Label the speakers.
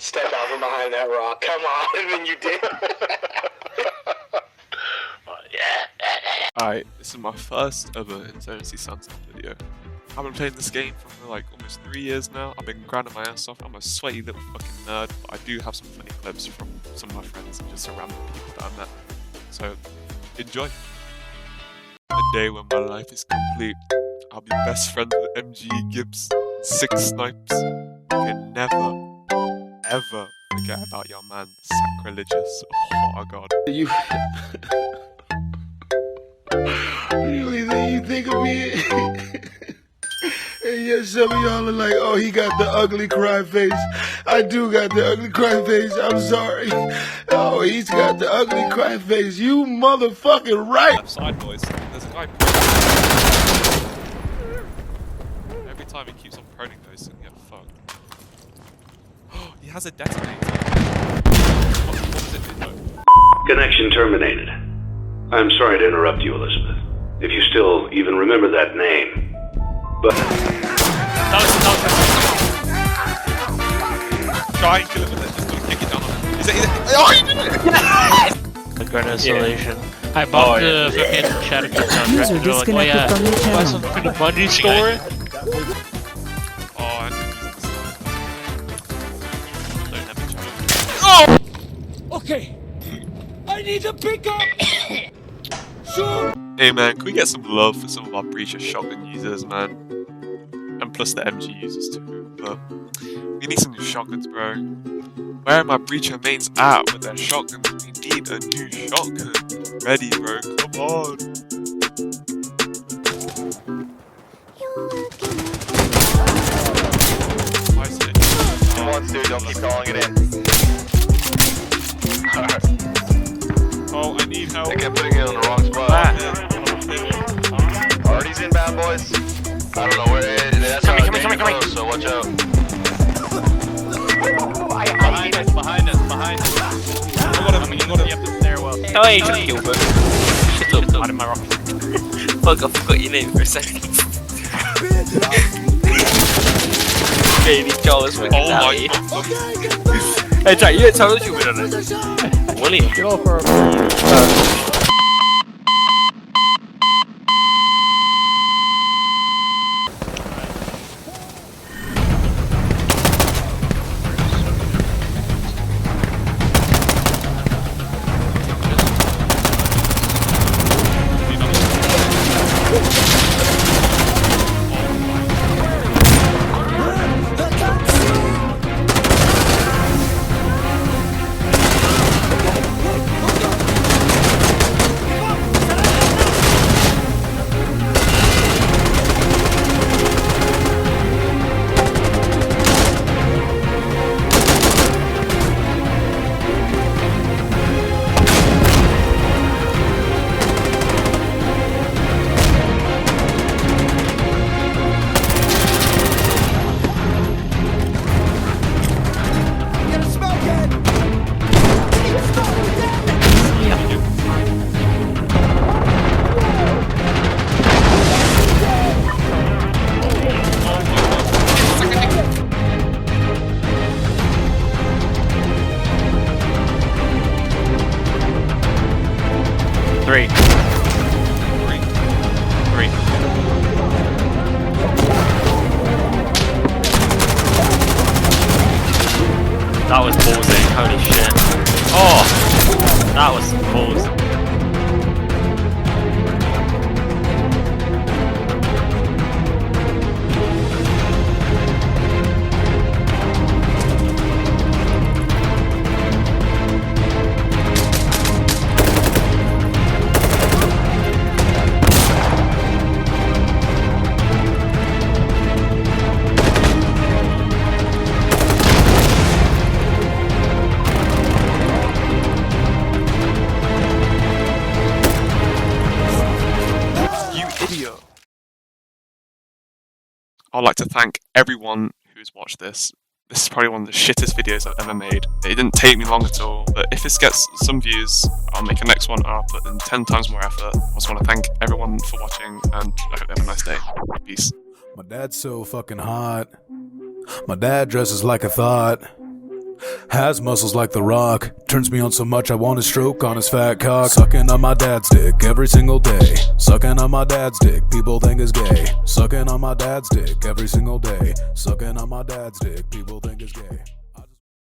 Speaker 1: Step out from behind that rock. Come on, and then you did.
Speaker 2: Alright, this is my first ever Insurgency Sandstorm video. I've been playing this game for like almost 3 years now. I've been grinding my ass off. I'm a sweaty little fucking nerd, but I do have some funny clips from some of my friends and just some random people that I met. So, enjoy. The day when my life is complete, I'll be best friends with MG Gibbs, 6 snipes. You can never, ever forget about your man, sacrilegious. Oh my god.
Speaker 3: You really think of me? And yet some of y'all are like, oh, he got the ugly cry face. I do got the ugly cry face. I'm sorry. Oh, he's got the ugly cry face. You motherfucking right.
Speaker 2: Left side, boys. There's a guy. Every time he keeps on proning those, he's gonna get fucked. Oh, he has a detonator. What does it do though?
Speaker 4: Connection terminated. I'm sorry to interrupt you, Elizabeth. If you still even remember that name. But...
Speaker 2: Try and kill him and then just kick it down on him. Oh, he did it!
Speaker 5: A grenade solution. I bought the fucking Shadow soundtrack.
Speaker 6: User disconnected from your channel.
Speaker 5: Buy something from the Bungie store.
Speaker 2: Oh, I don't have a channel.
Speaker 6: Okay, I need to pick up. Sure.
Speaker 2: Hey man, can we get some love for some of our Breacher shotgun users, man? And plus the MG users too, but we need some new shotguns, bro. Where are my Breacher mains at with their shotguns? We need a new shotgun. Ready, bro, come on.
Speaker 1: Come on, dude, don't keep calling it in.
Speaker 2: Oh, I need help.
Speaker 1: I kept putting it on the wrong spot. Party's inbound, boys. I don't know where it is. That's coming. Close, so watch out. Behind us.
Speaker 2: You got him.
Speaker 5: Up the stairwell. Oh, hey, Gilbert. Shut up. Out of my rock. Fuck, I forgot your name for a second. Okay, these Charles fucking
Speaker 2: Oh my
Speaker 5: god. Hey, Jack, you told you win on it. William. Go for a Three. That was ballsy, holy shit. Oh! That was balls.
Speaker 2: I'd like to thank everyone who's watched this. This is probably one of the shittest videos I've ever made. It didn't take me long at all, but if this gets some views, I'll make a next one and I'll put in 10 times more effort. I just want to thank everyone for watching and I hope they have a nice day. Peace.
Speaker 7: My dad's so fucking hot. My dad dresses like a thought. Has muscles like The Rock. Turns me on so much I want to stroke on his fat cock. Sucking on my dad's dick every single day. Sucking on my dad's dick, people think is gay. Sucking on my dad's dick every single day. Sucking on my dad's dick, people think is gay.